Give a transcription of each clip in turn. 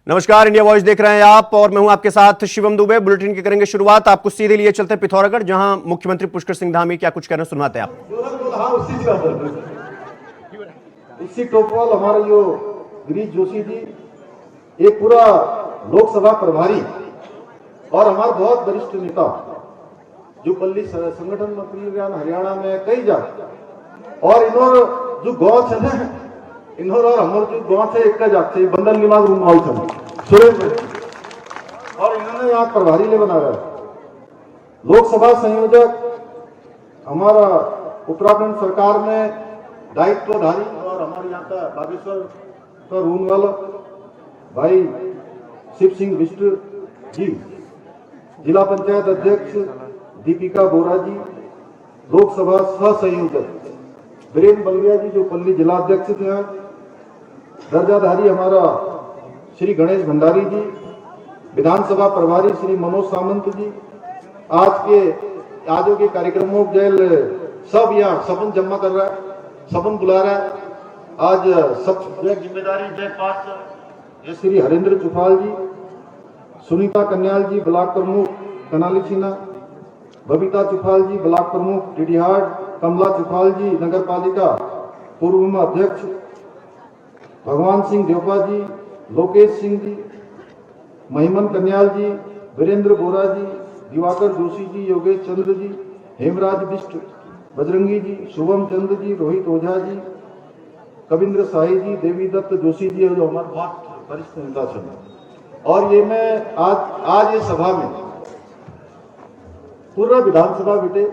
नमस्कार, India voice देख रहे हैं आप और मैं हूं आपके साथ शिवम दुबे। बुलेटिन की करेंगे शुरुआत। आपको सीधे लिए चलते हैं पिथौरागढ़, जहां मुख्यमंत्री पुष्कर सिंह धामी क्या कुछ कह रहे हैं, सुनाते हैं आप। उसी टोपवाल हमारे जो गिरीश जोशी जी, एक पूरा लोकसभा प्रभारी और हमारे बहुत वरिष्ठ नेता जो पल्ली संगठन मंत्री हरियाणा में कई जाते और इन्होंने जो गांव है ना, इन्होंने और हमारे जो गांव से एक का जाते बंदल निमाग रूम हाउस है सुरेश और इन्होंने यहाँ प्रभारी ले बना रहा है। लोकसभा संयोजक हमारा उत्तराखंड सरकार में दायित्वधारी और हमारे यहाँ का बागेश्वर का रूम वाला भाई शिव सिंह बिष्ट जी, जिला पंचायत अध्यक्ष दीपिका बोरा जी, लोकसभा सह संयोजक वीरेंद्र बलिया जी जो पल्ली जिला अध्यक्ष थे, दर्जाधारी हमारा श्री गणेश भंडारी जी, विधानसभा प्रभारी श्री मनोज सामंत जी, आज के कार्यक्रमों जेल सब यहाँ सबन जमा कर रहा है, सबन बुला रहा है। आज सब जिम्मेदारी जय पास ये श्री हरेंद्र चुफाल जी, सुनीता कन्याल जी ब्लॉक प्रमुख कनाली छीना, बबीता चुफाल जी ब्लॉक प्रमुख डिडिहाट, कमला चुफाल जी नगर पालिका पूर्व अध्यक्ष, भगवान सिंह देवपा जी, लोकेश सिंह जी, महिमन कन्याल जी, वीरेंद्र बोरा जी, दिवाकर जोशी जी, योगेश चंद्र जी, हेमराज बिष्ट, बजरंगी जी, शुभम चंद्र जी, रोहित ओझा जी, कविंद्र साही जी, देवी दत्त जोशी जी जो हमारे बहुत वरिष्ठ नेता थे। और ये मैं आज ये सभा में पूरा विधानसभा बेटे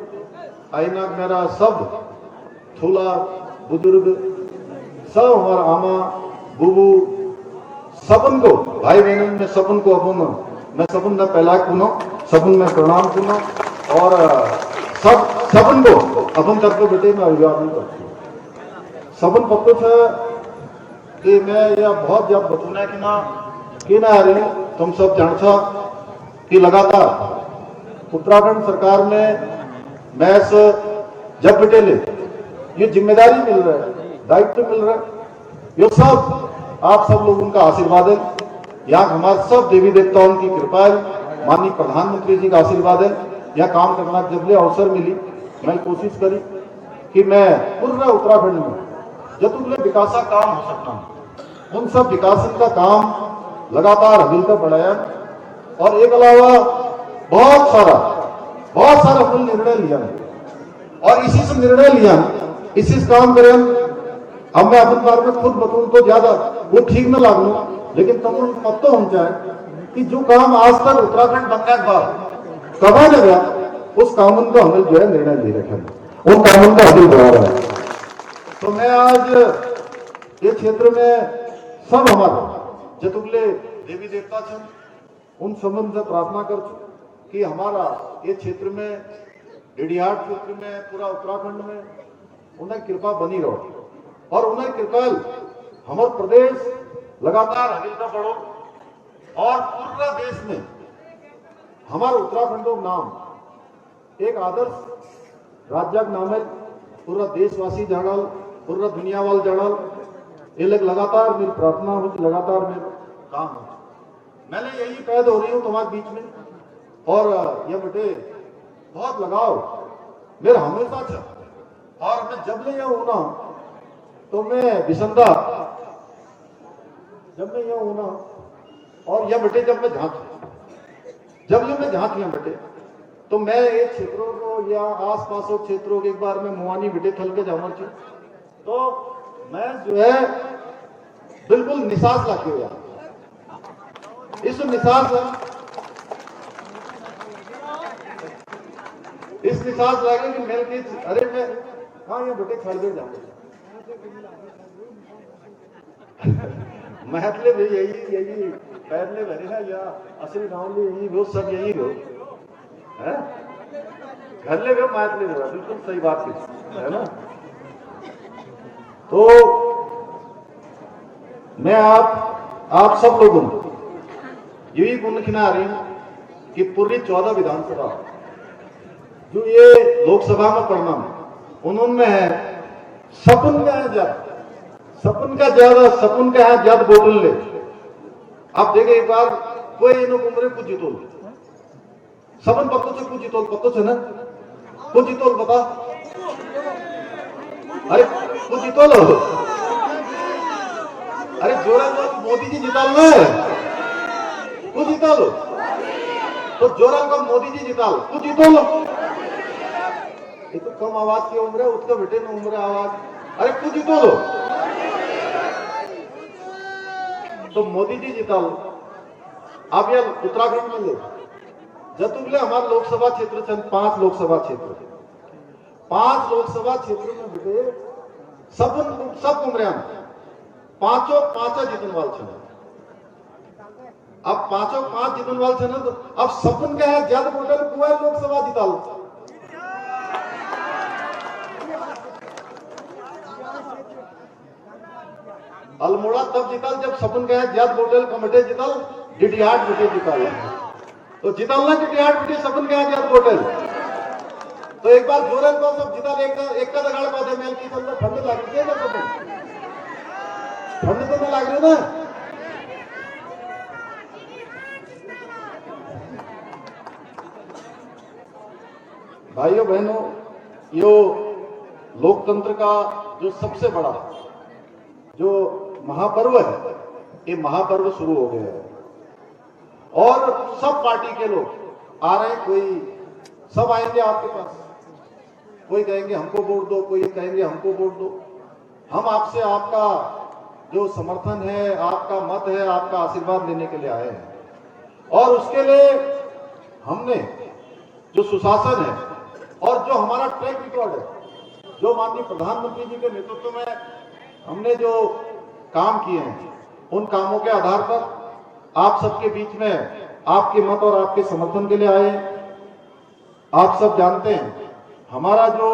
आईना मेरा सब थोला बुजुर्ग सब हमारा आमा बुबू सबन को भाई बहन में सबन को अपन मैं सबन में पहला कुनो सबन में प्रणाम कुनो और सबन को अपन करके बेटे में अभिवादन करती हूँ। सबन पत्तो था कि मैं यह बहुत जब बतूना कि ना रहे तुम सब जानता कि लगातार उत्तराखंड सरकार में मैं जब बेटे ले ये जिम्मेदारी मिल रहा है, दायित्व मिल रहा है, ये सब आप सब लोगों का आशीर्वाद है। यहाँ हमारे सब देवी देवताओं की कृपा है, माननीय प्रधानमंत्री जी का आशीर्वाद है। यहाँ काम करना जब ले अवसर मिली मैं कोशिश करी कि मैं पूरा उत्तराखंड में जब विकास का काम हो सकता उन सब विकास का काम लगातार अभिल का बढ़ाया और एक अलावा बहुत सारा हमने निर्णय लिया और इसी से निर्णय लिया इसी से काम करें। अब मैं अपन बारे में खुद बताऊं तो ज्यादा वो ठीक न लागू, लेकिन तुम पता होना चाहे कि जो काम आज तक उत्तराखंड बनने के बाद कमा न गया उस कानून का हमने जो है निर्णय ले रखा है, उन कानून का अमल बढ़ा रहा है। तो मैं आज ये क्षेत्र में सब हमारे जतुगले देवी देवता छन उन संबंध से प्रार्थना कर कि हमारा ये क्षेत्र में डिडिहाट क्षेत्र में पूरा उत्तराखंड में उन्हें कृपा बनी रहो और उन्हें कृपा हमारा प्रदेश लगातार आगे का बढ़ो और पूरा देश में हमारा उत्तराखंड नाम एक आदर्श राज्य नाम है, पूरा देशवासी जानल, पूरा दुनिया वाल जानल। ये लगातार मेरी प्रार्थना हो, लगातार मेरा काम हो। मैंने यही पैदा हो रही हूँ तुम्हारे बीच में और ये बेटे बहुत लगाओ मेरा हमेशा था और मैं जब ले यह होना तो मैं विसंदा जब मैं यह होना और यह बेटे जब मैं झांक लिया बेटे तो मैं एक क्षेत्रों को या आसपास के क्षेत्रों के एक बार में मुआनी बेटे थल के जाऊंगा तो मैं जो है बिल्कुल निसास लाके हुआ इस निसास लगे कि मेरे की अरे मैं हाँ ये बेटे खड़ दे जाऊंगा महत्व भी यही पैदले भरे है या असली गाँव में यही वो सब यही हो है घर ले गए महत्व ले बिल्कुल सही बात है ना। तो मैं आप सब लोगों को यही गुण खिला रही हूं कि पूरी 14 विधानसभा जो ये लोकसभा में परिणाम उन्होंने है सपन का है सपन का ज्यादा सपन का है जद बोतल ले आप देखे एक बार कोई इन उम्र को जीतोल सबन पत्तों से कुछ जीतोल पत्तों से ना कुछ जीतोल बता अरे कुछ जीतोल अरे जोरा मोदी जी जीताल में कुछ जीतोल तो जोरा का मोदी जी जीताल कुछ जीतोल ये तो कम आवाज की उम्र है उसका बेटे ने उम्र आवाज अरे कुछ जीतोल तो मोदी जी जीताल आप यार उत्तराखंड में ले जतुगले हमारे लोकसभा क्षेत्र से 5 लोकसभा क्षेत्र 5 लोकसभा क्षेत्र में बेटे सब उम्र पांचों जीतन वाल छे अब 5 जीतन वाल छे तो अब सपन का है ज्यादा टोटल कुआ लोकसभा जीताल अल्मोड़ा तब जीताल जब सपन का है ज्यादा टोटल कमेटी जीताल डिडियाट बेटे जीताल तो जीताल ना डिडियाट बेटे सपन का है ज्यादा टोटल तो एक बार जोरन को सब जीताल एक का दगाड़ पाते मेल की चलता ठंड लग रही है ना सपन ठंड तो नहीं लग रही ना भाइयों बहनों यो लोकतंत्र का जो सबसे बड़ा जो महापर्व है ये महापर्व शुरू हो गया है और सब पार्टी के लोग आ रहे हैं कोई सब आएंगे आपके पास कोई कहेंगे हमको वोट दो कोई कहेंगे हमको वोट दो हम आपसे आपका जो समर्थन है आपका मत है आपका आशीर्वाद लेने के लिए आए हैं और उसके लिए हमने जो सुशासन है और जो हमारा ट्रैक रिकॉर्ड है जो माननीय प्रधानमंत्री जी के नेतृत्व में हमने जो काम किए हैं उन कामों के आधार पर आप सबके बीच में आपके मत और आपके समर्थन के लिए आए आप सब जानते हैं हमारा जो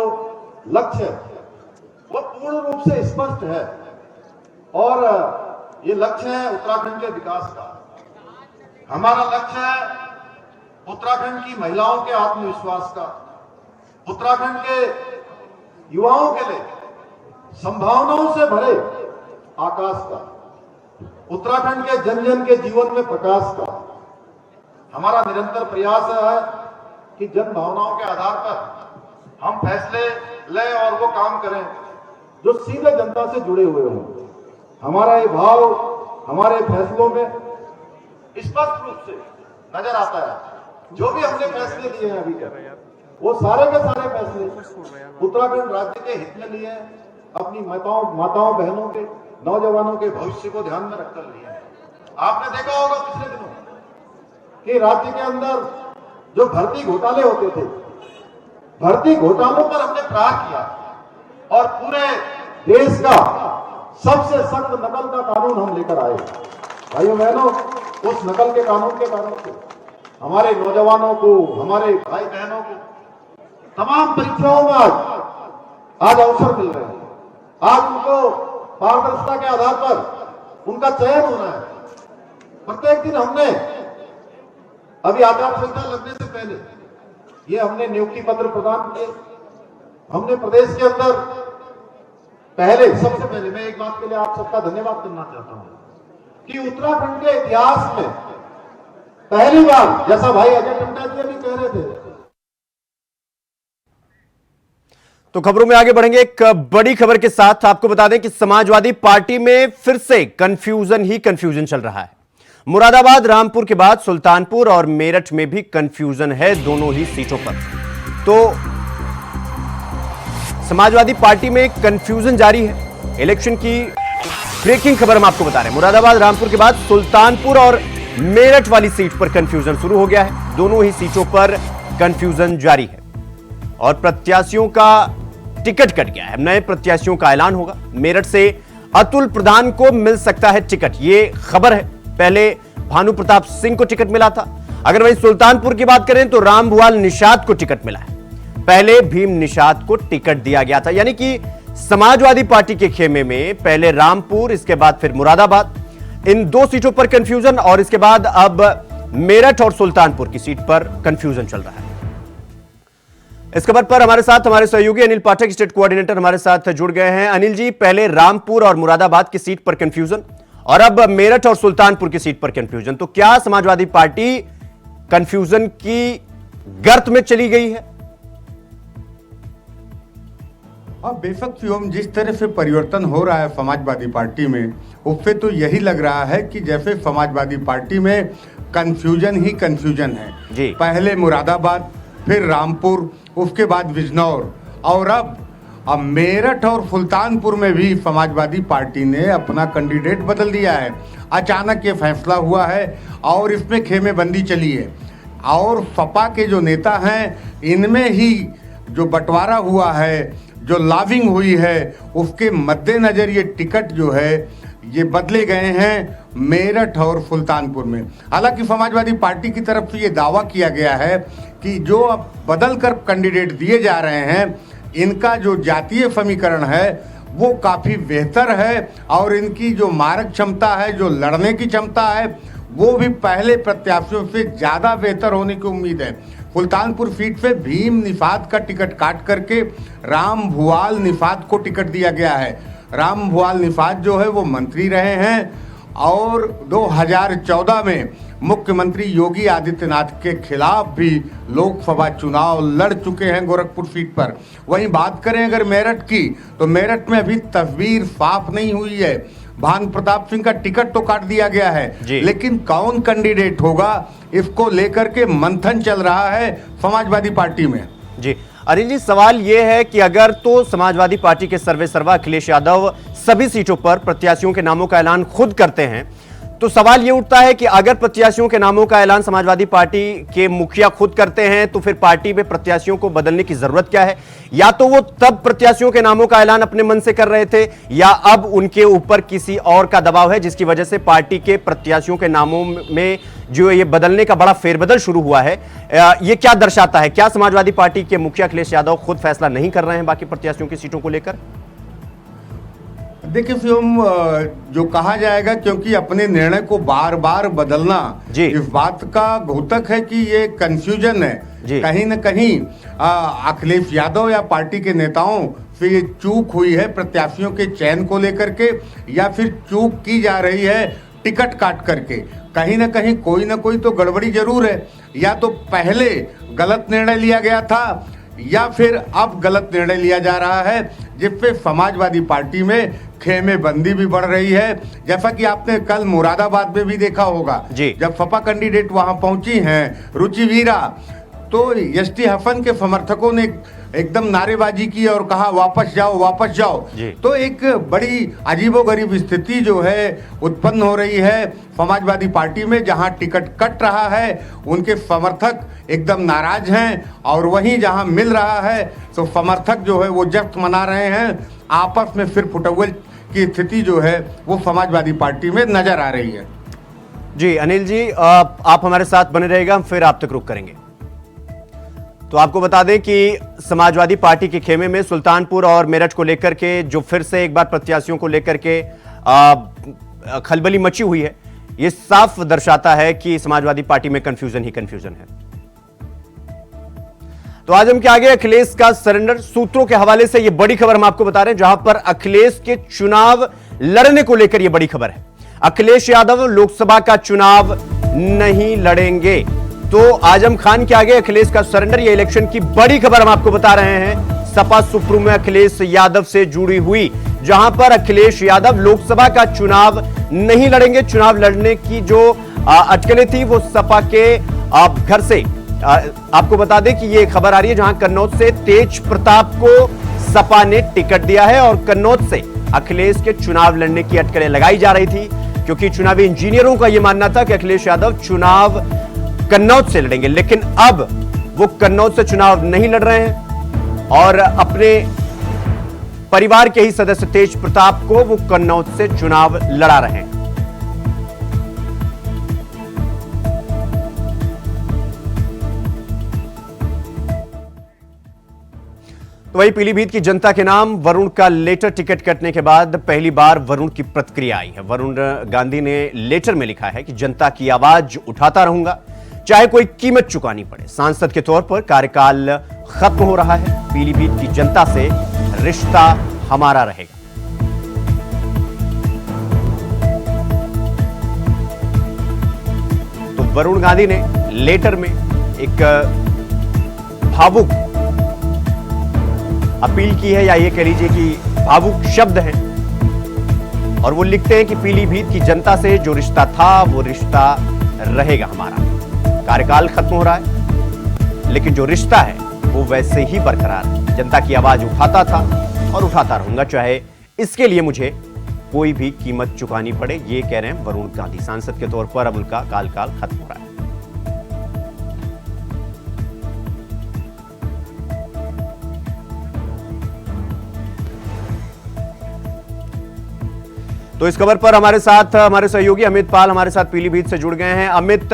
लक्ष्य है वो पूर्ण रूप से स्पष्ट है और ये लक्ष्य है उत्तराखंड के विकास का हमारा लक्ष्य है उत्तराखंड की महिलाओं के आत्मविश्वास का उत्तराखंड के युवाओं के लिए संभावनाओं से भरे आकाश का उत्तराखंड के जन जन के जीवन में प्रकाश का हमारा निरंतर प्रयास है कि जन भावनाओं के आधार पर हम फैसले लें और वो काम करें जो सीधे जनता से जुड़े हुए हों हमारा ये भाव हमारे फैसलों में स्पष्ट रूप से नजर आता है जो भी हमने फैसले लिए हैं अभी तक वो सारे के सारे फैसले उत्तराखंड राज्य के हित में लिए अपनी माताओं बहनों के नौजवानों के भविष्य को ध्यान में रखकर लिए आपने देखा होगा पिछले दिनों कि राज्य के अंदर जो भर्ती घोटाले होते थे भर्ती घोटालों पर हमने प्रहार किया और पूरे देश का सबसे सख्त नकल का कानून हम लेकर आए भाइयों बहनों उस नकल के कानून के कारण से हमारे नौजवानों को हमारे भाई बहनों को तमाम परीक्षाओं में आज अवसर मिल रहे हैं आज उनको पारदर्शिता के आधार पर उनका चयन हो रहा है प्रत्येक दिन हमने अभी आचार संहिता लगने से पहले ये हमने नियुक्ति पत्र प्रदान किए हमने प्रदेश के अंदर सबसे पहले मैं एक बात के लिए आप सबका धन्यवाद करना चाहता हूं कि उत्तराखंड के इतिहास में पहली बार जैसा भाई अजय टंडा जी अभी कह रहे थे तो खबरों में आगे बढ़ेंगे एक बड़ी खबर के साथ आपको बता दें कि समाजवादी पार्टी में फिर से कंफ्यूजन ही कंफ्यूजन चल रहा है मुरादाबाद रामपुर के बाद सुल्तानपुर और मेरठ में भी कंफ्यूजन है दोनों ही सीटों पर तो समाजवादी पार्टी में कंफ्यूजन जारी है इलेक्शन की ब्रेकिंग खबर हम आपको बता रहे हैं मुरादाबाद रामपुर के बाद सुल्तानपुर और मेरठ वाली सीट पर कंफ्यूजन शुरू हो गया है दोनों ही सीटों पर कंफ्यूजन जारी है और प्रत्याशियों का टिकट कट गया है नए प्रत्याशियों का ऐलान होगा मेरठ से अतुल प्रधान को मिल सकता है टिकट ये खबर है पहले भानु प्रताप सिंह को टिकट मिला था अगर वहीं सुल्तानपुर की बात करें तो रामभुआल निषाद को टिकट मिला है पहले भीम निषाद को टिकट दिया गया था यानी कि समाजवादी पार्टी के खेमे में पहले रामपुर इसके बाद फिर मुरादाबाद इन दो सीटों पर कंफ्यूजन और इसके बाद अब मेरठ और सुल्तानपुर की सीट पर कंफ्यूजन चल रहा है इस खबर पर हमारे साथ हमारे सहयोगी अनिल पाठक स्टेट कोऑर्डिनेटर हमारे साथ जुड़ गए हैं अनिल जी पहले रामपुर और मुरादाबाद की सीट पर कंफ्यूजन और अब मेरठ और सुल्तानपुर की सीट पर कंफ्यूजन। तो क्या समाजवादी पार्टी कंफ्यूजन की गर्त में चली गई है? अब बेशक शिवम, जिस तरह से परिवर्तन हो रहा है समाजवादी पार्टी में, उससे तो यही लग रहा है कि जैसे समाजवादी पार्टी में कंफ्यूजन ही कंफ्यूजन है। जी। पहले मुरादाबाद, फिर रामपुर, उसके बाद बिजनौर, और अब मेरठ और सुल्तानपुर में भी समाजवादी पार्टी ने अपना कैंडिडेट बदल दिया है। अचानक ये फैसला हुआ है और इसमें खेमेबंदी चली है। और सपा के जो नेता हैं, इनमें ही जो बंटवारा हुआ है, जो लॉबिंग हुई है, उसके मद्देनजर ये टिकट जो है ये बदले गए हैं मेरठ और सुल्तानपुर में। हालांकि समाजवादी पार्टी की तरफ से ये दावा किया गया है कि जो अब बदल कर कैंडिडेट दिए जा रहे हैं, इनका जो जातीय समीकरण है वो काफ़ी बेहतर है और इनकी जो मारक क्षमता है, जो लड़ने की क्षमता है, वो भी पहले प्रत्याशियों से ज़्यादा बेहतर होने की उम्मीद है। सुल्तानपुर सीट से भीम निषाद का टिकट काट करके राम भुआल निषाद को टिकट दिया गया है। राम भुआल निषाद जो है वो मंत्री रहे हैं और 2014 में मुख्यमंत्री योगी आदित्यनाथ के खिलाफ भी लोकसभा चुनाव लड़ चुके हैं गोरखपुर सीट पर। वहीं बात करें अगर मेरठ की, तो मेरठ में अभी तस्वीर साफ नहीं हुई है। भानु प्रताप सिंह का टिकट तो काट दिया गया है, लेकिन कौन कैंडिडेट होगा इसको लेकर के मंथन चल रहा है समाजवादी पार्टी में। जी अनिल जी, सवाल यह है कि अगर तो समाजवादी पार्टी के सर्वे सर्वा अखिलेश यादव सभी सीटों पर प्रत्याशियों के नामों का ऐलान खुद करते हैं, तो सवाल यह उठता है कि अगर प्रत्याशियों के नामों का ऐलान समाजवादी पार्टी के मुखिया खुद करते हैं तो फिर पार्टी में प्रत्याशियों को बदलने की जरूरत क्या है? या तो वो तब प्रत्याशियों के नामों का ऐलान अपने मन से कर रहे थे, या अब उनके ऊपर किसी और का दबाव है जिसकी वजह से पार्टी के प्रत्याशियों के नामों में जो ये बदलने का बड़ा फेरबदल शुरू हुआ है। ये क्या दर्शाता है? क्या समाजवादी पार्टी के मुखिया अखिलेश यादव खुद फैसला नहीं कर रहे हैं बाकी प्रत्याशियों की सीटों को लेकर? देखिए फिल्म, जो कहा जाएगा, क्योंकि अपने निर्णय को बार बार बदलना इस बात का घोतक है कि ये कंफ्यूजन है। कहीं न कहीं अखिलेश यादव या पार्टी के नेताओं से ये चूक हुई है प्रत्याशियों के चयन को लेकर के, या फिर चूक की जा रही है टिकट काट करके। कहीं न कहीं कोई ना कोई तो गड़बड़ी जरूर है। या तो पहले गलत निर्णय लिया गया था, या फिर अब गलत निर्णय लिया जा रहा है, जिससे समाजवादी पार्टी में खेमेबंदी भी बढ़ रही है। जैसा कि आपने कल मुरादाबाद में भी देखा होगा, जब सपा कैंडिडेट वहां पहुंची हैं रुचि वीरा, तो एसटी हसन के समर्थकों ने एकदम नारेबाजी की और कहा वापस जाओ वापस जाओ। तो एक बड़ी अजीबोगरीब स्थिति जो है उत्पन्न हो रही है समाजवादी पार्टी में, जहां टिकट कट रहा है उनके समर्थक एकदम नाराज हैं, और वहीं जहां मिल रहा है तो समर्थक जो है वो जश्न मना रहे हैं। आपस में फिर फुटबॉल की स्थिति जो है वो समाजवादी पार्टी में नजर आ रही है। जी अनिल जी, आप हमारे साथ बने रहेगा, हम फिर आप तक रुक करेंगे। तो आपको बता दें कि समाजवादी पार्टी के खेमे में सुल्तानपुर और मेरठ को लेकर के जो फिर से एक बार प्रत्याशियों को लेकर के खलबली मची हुई है, यह साफ दर्शाता है कि समाजवादी पार्टी में कंफ्यूजन ही कंफ्यूजन है। तो आज हम क्या आगे अखिलेश का सरेंडर, सूत्रों के हवाले से यह बड़ी खबर हम आपको बता रहे हैं, जहां पर अखिलेश के चुनाव लड़ने को लेकर यह बड़ी खबर है। अखिलेश यादव लोकसभा का चुनाव नहीं लड़ेंगे। तो आजम खान के आगे अखिलेश का सरेंडर, ये इलेक्शन की बड़ी खबर हम आपको बता रहे हैं सपा सुप्रीमो अखिलेश यादव से जुड़ी हुई, जहां पर अखिलेश यादव लोकसभा का चुनाव नहीं लड़ेंगे। चुनाव लड़ने की जो अटकलें थी वो सपा के घर से आपको बता दें कि ये खबर आ रही है, जहां कन्नौज से तेज प्रताप को सपा ने टिकट दिया है और कन्नौज से अखिलेश के चुनाव लड़ने की अटकलें लगाई जा रही थी, क्योंकि चुनावी इंजीनियरों का यह मानना था कि अखिलेश यादव चुनाव कन्नौज से लड़ेंगे। लेकिन अब वो कन्नौज से चुनाव नहीं लड़ रहे हैं और अपने परिवार के ही सदस्य तेज प्रताप को वो कन्नौज से चुनाव लड़ा रहे हैं। तो वही पीलीभीत की जनता के नाम वरुण का लेटर टिकट कटने के बाद पहली बार वरुण की प्रतिक्रिया आई है। वरुण गांधी ने लेटर में लिखा है कि जनता की आवाज उठाता रहूंगा, चाहे कोई कीमत चुकानी पड़े। सांसद के तौर पर कार्यकाल खत्म हो रहा है, पीलीभीत की जनता से रिश्ता हमारा रहेगा। वरुण गांधी ने लेटर में एक भावुक अपील की है, या ये कह लीजिए कि भावुक शब्द हैं, और वो लिखते हैं कि पीलीभीत की जनता से जो रिश्ता था वो रिश्ता रहेगा हमारा। कार्यकाल खत्म हो रहा है, लेकिन जो रिश्ता है वो वैसे ही बरकरार है। जनता की आवाज उठाता था और उठाता रहूंगा, चाहे इसके लिए मुझे कोई भी कीमत चुकानी पड़े। ये कह रहे हैं वरुण गांधी। सांसद के तौर पर अब उनका कार्यकाल खत्म हो रहा है। तो इस खबर पर हमारे साथ हमारे सहयोगी अमित पाल हमारे साथ पीलीभीत से जुड़ गए हैं। अमित,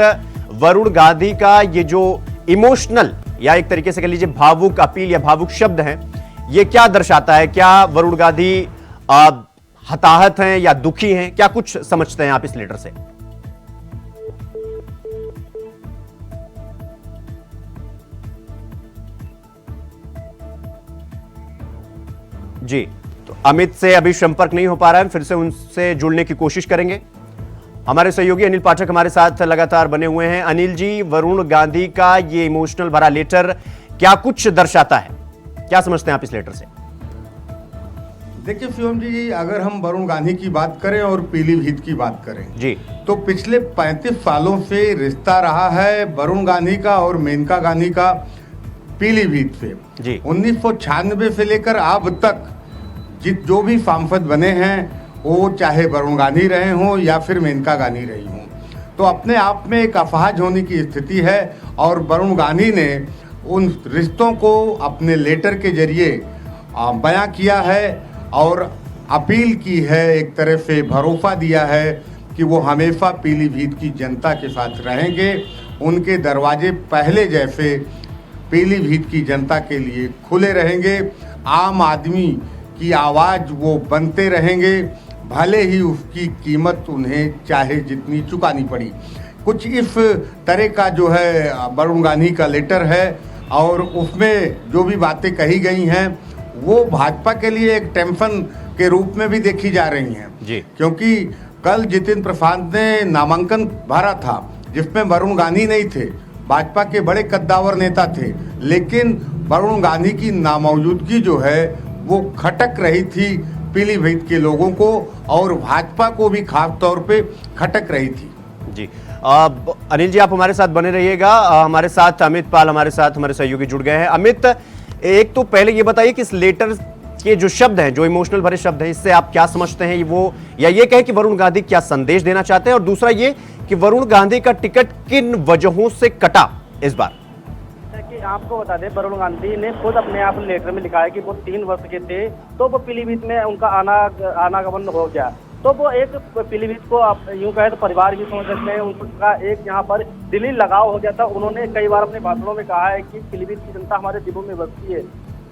वरुण गांधी का ये जो इमोशनल या एक तरीके से कह लीजिए भावुक अपील या भावुक शब्द हैं, ये क्या दर्शाता है? क्या वरुण गांधी हताहत हैं या दुखी हैं? क्या कुछ समझते हैं आप इस लेटर से? जी, तो अमित से अभी संपर्क नहीं हो पा रहा है, फिर से उनसे जुड़ने की कोशिश करेंगे। हमारे सहयोगी अनिल पाठक हमारे साथ लगातार बने हुए हैं। अनिल जी, वरुण गांधी का ये इमोशनल भरा लेटर क्या कुछ दर्शाता है? क्या समझते हैं आप इस लेटर से? देखिए शिवम जी, अगर हम वरुण गांधी की बात करें और पीलीभीत की बात करें जी, तो पिछले 35 सालों से रिश्ता रहा है वरुण गांधी का और मेनका गांधी का पीलीभीत से। जी, 1996 से लेकर अब तक जो भी सांसद बने हैं वो चाहे वरुण गांधी रहे हों या फिर मेनका गांधी रही हों, तो अपने आप में एक अफवाह होने की स्थिति है। और वरुण गांधी ने उन रिश्तों को अपने लेटर के जरिए बयां किया है और अपील की है, एक तरह से भरोसा दिया है कि वो हमेशा पीलीभीत की जनता के साथ रहेंगे। उनके दरवाजे पहले जैसे पीलीभीत की जनता के लिए खुले रहेंगे। आम आदमी की आवाज़ वो बनते रहेंगे, भले ही उसकी कीमत उन्हें चाहे जितनी चुकानी पड़ी। कुछ इस तरह का जो है वरुण गांधी का लेटर है, और उसमें जो भी बातें कही गई हैं वो भाजपा के लिए एक टेंशन के रूप में भी देखी जा रही हैं जी, क्योंकि कल जितिन प्रसाद ने नामांकन भरा था जिसमें वरुण गांधी नहीं थे, भाजपा के बड़े कद्दावर नेता थे, लेकिन वरुण गांधी की नामौजूदगी जो है वो खटक रही थी पीलीभीत के लोगों को, और भाजपा को भी खास तौर पे खटक रही थी। जी, अनिल जी आप हमारे साथ बने रहिएगा। हमारे साथ अमित पाल हमारे साथ हमारे सहयोगी जुड़ गए हैं। अमित, एक तो पहले ये बताइए कि इस लेटर के जो शब्द हैं, जो इमोशनल भरे शब्द हैं, इससे आप क्या समझते हैं? वो या ये कहें कि वरुण गांधी क्या संदेश देना चाहते हैं, और दूसरा ये कि वरुण गांधी का टिकट किन वजहों से कटा इस बार? आपको बता दें, वरुण गांधी ने खुद अपने आप लेटर में लिखा है कि वो 3 वर्ष के थे तो वो पीलीभीत में उनका आनागमन हो गया, तो वो एक पीलीभीत को आप यूं कहे तो परिवार भी समझ सकते हैं। उनका एक यहाँ पर दिली लगाव हो गया था। उन्होंने कई बार अपने भाषणों में कहा है कि पीलीभीत की जनता हमारे दिलों में बसती है।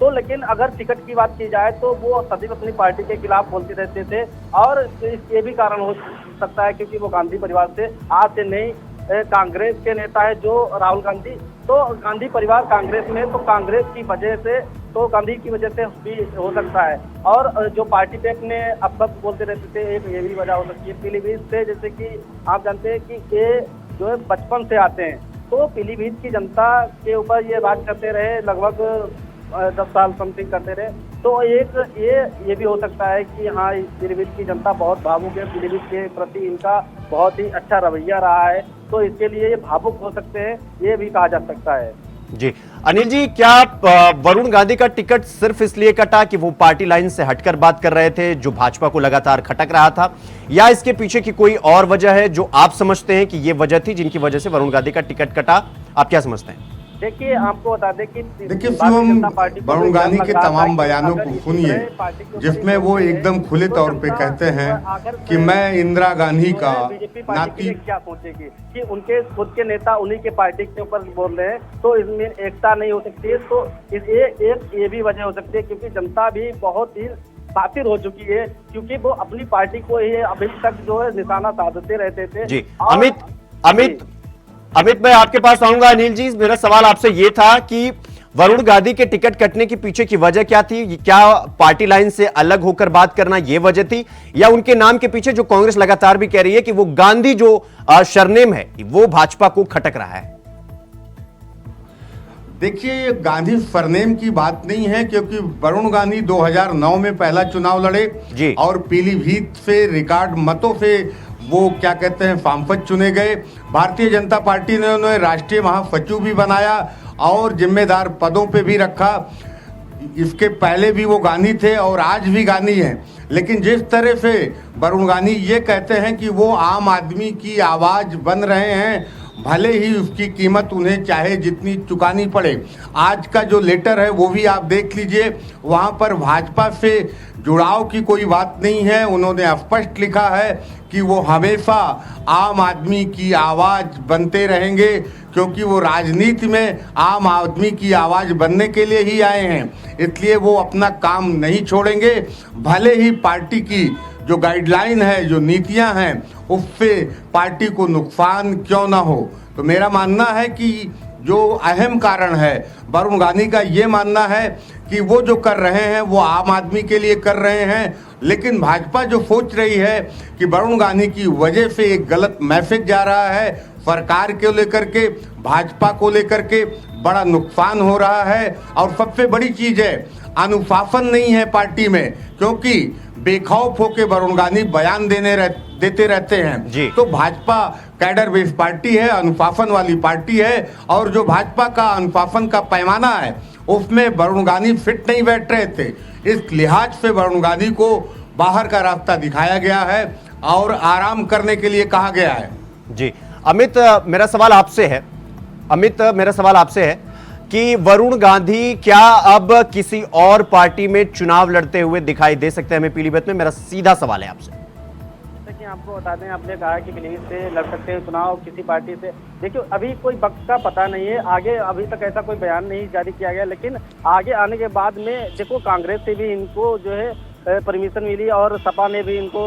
तो लेकिन अगर टिकट की बात की जाए तो वो सदैव अपनी पार्टी के खिलाफ बोलते रहते थे, और ये भी कारण हो सकता है क्योंकि वो गांधी परिवार से आज से नहीं, कांग्रेस के नेता है जो राहुल गांधी, तो गांधी परिवार कांग्रेस में, तो कांग्रेस की वजह से, तो गांधी की वजह से भी हो सकता है। और जो पार्टी पे अपने अब तक बोलते रहते थे, एक ये भी वजह हो सकती है पीलीभीत से, जैसे कि आप जानते हैं कि ये जो है बचपन से आते हैं, तो पीलीभीत की जनता के ऊपर ये बात करते रहे, लगभग 10 साल समथिंग करते रहे। तो एक ये भी हो सकता है कि हाँ, पीलीभीत की जनता बहुत भावुक है, पीलीभीत के प्रति इनका बहुत ही अच्छा रवैया रहा है, तो इसके लिए ये भावुक हो सकते हैं, ये भी कहा जा सकता है। जी, अनिल जी, क्या वरुण गांधी का टिकट सिर्फ इसलिए कटा कि वो पार्टी लाइन से हटकर बात कर रहे थे, जो भाजपा को लगातार खटक रहा था, या इसके पीछे की कोई और वजह है जो आप समझते हैं कि ये वजह थी जिनकी वजह से वरुण गांधी का टिकट कटा? आप क्या समझते हैं? देखिए, आपको बता दें कि देखिए शिवम, वरुण गांधी के तमाम बयानों को सुनिए जिसमें वो एकदम खुले तौर पे कहते हैं कि मैं इंदिरा गांधी का नाती। क्या सोचेगी कि उनके खुद के नेता उन्हीं के पार्टी के ऊपर बोल रहे हैं, तो इसमें एकता नहीं हो सकती है। तो ये भी वजह हो सकती है क्योंकि जनता भी बहुत ही सातिर हो चुकी है, क्योंकि वो अपनी पार्टी को ही अभी तक जो है निशाना साधते रहते थे। जी, अमित मैं आपके पास आऊंगा। अनिल जी, मेरा सवाल आपसे ये था कि वरुण गांधी के टिकट कटने के पीछे की वजह क्या थी? क्या पार्टी लाइन से अलग होकर बात करना यह वजह थी, या उनके नाम के पीछे जो कांग्रेस लगातार भी कह रही है कि वो गांधी जो सरनेम है वो भाजपा को खटक रहा है? देखिए, ये गांधी सरनेम की बात नहीं है, क्योंकि वरुण गांधी 2009 में पहला चुनाव लड़े जी। और पीलीभीत से रिकॉर्ड मतों से वो क्या कहते हैं सांसद चुने गए। भारतीय जनता पार्टी ने उन्हें राष्ट्रीय महासचिव भी बनाया और जिम्मेदार पदों पे भी रखा। इसके पहले भी वो गांधी थे और आज भी गांधी हैं। लेकिन जिस तरह से वरुण गांधी ये कहते हैं कि वो आम आदमी की आवाज बन रहे हैं, भले ही उसकी कीमत उन्हें चाहे जितनी चुकानी पड़े। आज का जो लेटर है वो भी आप देख लीजिए, वहाँ पर भाजपा से जुड़ाव की कोई बात नहीं है। उन्होंने स्पष्ट लिखा है कि वो हमेशा आम आदमी की आवाज़ बनते रहेंगे, क्योंकि वो राजनीति में आम आदमी की आवाज़ बनने के लिए ही आए हैं। इसलिए वो अपना काम नहीं छोड़ेंगे, भले ही पार्टी की जो गाइडलाइन है, जो नीतियां हैं, उससे पार्टी को नुकसान क्यों ना हो। तो मेरा मानना है कि जो अहम कारण है वरुण गांधी का, ये मानना है कि वो जो कर रहे हैं वो आम आदमी के लिए कर रहे हैं। लेकिन भाजपा जो सोच रही है कि वरुण गांधी की वजह से एक गलत मैसेज जा रहा है, सरकार को लेकर के, भाजपा को लेकर के बड़ा नुकसान हो रहा है। और सबसे बड़ी चीज है, अनुशासन नहीं है पार्टी में, क्योंकि बेखौफ होकर वरुण गांधी बयान देते रहते हैं। तो भाजपा कैडर बेस्ड पार्टी है, अनुशासन वाली पार्टी है, और जो भाजपा का अनुशासन का पैमाना है उसमें वरुण गांधी फिट नहीं बैठ रहे थे। इस लिहाज से वरुण गांधी को बाहर का रास्ता दिखाया गया है और आराम करने के लिए कहा गया है। जी अमित, मेरा सवाल आपसे है कि वरुण गांधी क्या अब किसी और पार्टी में चुनाव लड़ते हुए दिखाई दे सकते हैं हमें पीलीभीत में? मेरा सीधा सवाल है आपसे। जैसे कि आपको बता दें, आपने कहा कि पीलीभीत से लड़ सकते हैं चुनाव किसी पार्टी से। देखियो, अभी कोई वक्त का पता नहीं है, आगे अभी तक ऐसा कोई बयान नहीं जारी किया गया। लेकिन आगे आने के बाद में देखो, कांग्रेस से भी इनको जो है परमिशन मिली और सपा ने भी इनको,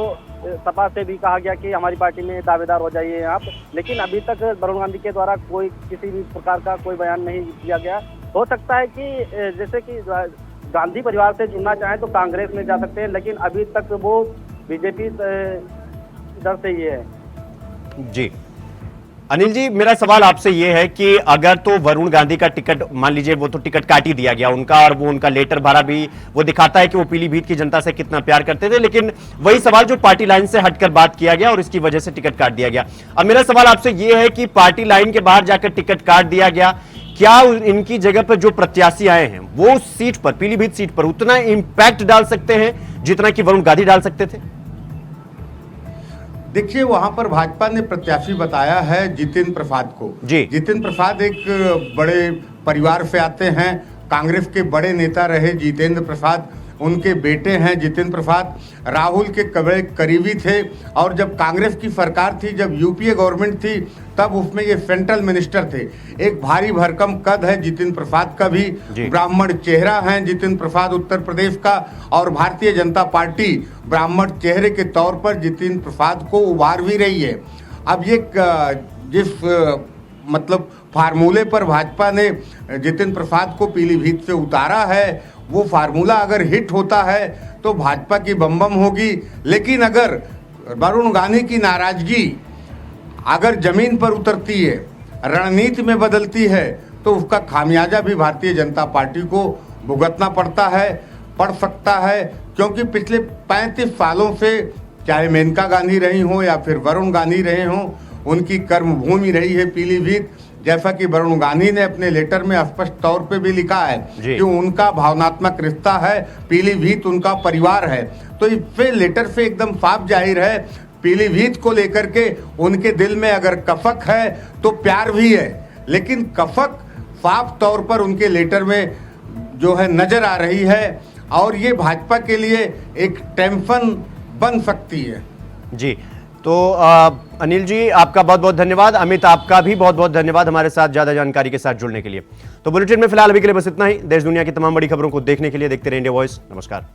सपा से भी कहा गया कि हमारी पार्टी में दावेदार हो जाइए आप। लेकिन अभी तक वरुण गांधी के द्वारा कोई किसी भी प्रकार का कोई बयान नहीं दिया गया। हो सकता है कि जैसे कि गांधी परिवार से जुड़ना चाहें तो कांग्रेस में जा सकते हैं, लेकिन अभी तक वो बीजेपी दर से ही है। जी अनिल जी, मेरा सवाल आपसे यह है कि अगर तो वरुण गांधी का टिकट, मान लीजिए वो तो टिकट काट ही दिया गया उनका, और वो उनका लेटर भरा भी वो दिखाता है कि वो पीलीभीत की जनता से कितना प्यार करते थे, लेकिन वही सवाल जो पार्टी लाइन से हटकर बात किया गया और इसकी वजह से टिकट काट दिया गया। अब मेरा सवाल आपसे यह है कि पार्टी लाइन के बाहर जाकर टिकट काट दिया गया, क्या इनकी जगह पर जो प्रत्याशी आए हैं वो सीट पर, पीलीभीत सीट पर उतना इंपैक्ट डाल सकते हैं जितना कि वरुण गांधी डाल सकते थे? देखिए, वहां पर भाजपा ने प्रत्याशी बताया है जितिन प्रसाद को। जितिन प्रसाद एक बड़े परिवार से आते हैं, कांग्रेस के बड़े नेता रहे जितेंद्र प्रसाद, उनके बेटे हैं जितिन प्रसाद, राहुल के करीबी थे। और जब कांग्रेस की सरकार थी, जब यूपीए गवर्नमेंट थी, तब उसमें ये सेंट्रल मिनिस्टर थे। एक भारी भरकम कद है जितिन प्रसाद का भी, ब्राह्मण चेहरा है जितिन प्रसाद उत्तर प्रदेश का, और भारतीय जनता पार्टी ब्राह्मण चेहरे के तौर पर जितिन प्रसाद को उभार भी रही है। अब ये जिस मतलब फार्मूले पर भाजपा ने जितिन प्रसाद को पीलीभीत से उतारा है, वो फार्मूला अगर हिट होता है तो भाजपा की बम बम होगी। लेकिन अगर वरुण गांधी की नाराजगी अगर जमीन पर उतरती है, रणनीति में बदलती है, तो उसका खामियाजा भी भारतीय जनता पार्टी को भुगतना पड़ सकता है। क्योंकि पिछले 35 सालों से चाहे मेनका गांधी रही हो या फिर वरुण गांधी रहे हों, उनकी कर्मभूमि रही है पीलीभीत। जैसा कि वरुण गांधी ने अपने लेटर में स्पष्ट तौर पे भी लिखा है कि उनका भावनात्मक रिश्ता है, पीलीभीत उनका परिवार है। तो इस लेटर से एकदम साफ जाहिर है, पीलीभीत को लेकर के उनके दिल में अगर कफक है तो प्यार भी है। लेकिन कफक साफ तौर पर उनके लेटर में जो है नजर आ रही है, और ये भाजपा के लिए एक टेंशन बन सकती है। जी, तो अनिल जी आपका बहुत बहुत धन्यवाद। अमित आपका भी बहुत बहुत धन्यवाद हमारे साथ ज्यादा जानकारी के साथ जुड़ने के लिए। तो बुलेटिन में फिलहाल अभी के लिए बस इतना ही। देश दुनिया की तमाम बड़ी खबरों को देखने के लिए देखते रहिए इंडिया वॉइस। नमस्कार।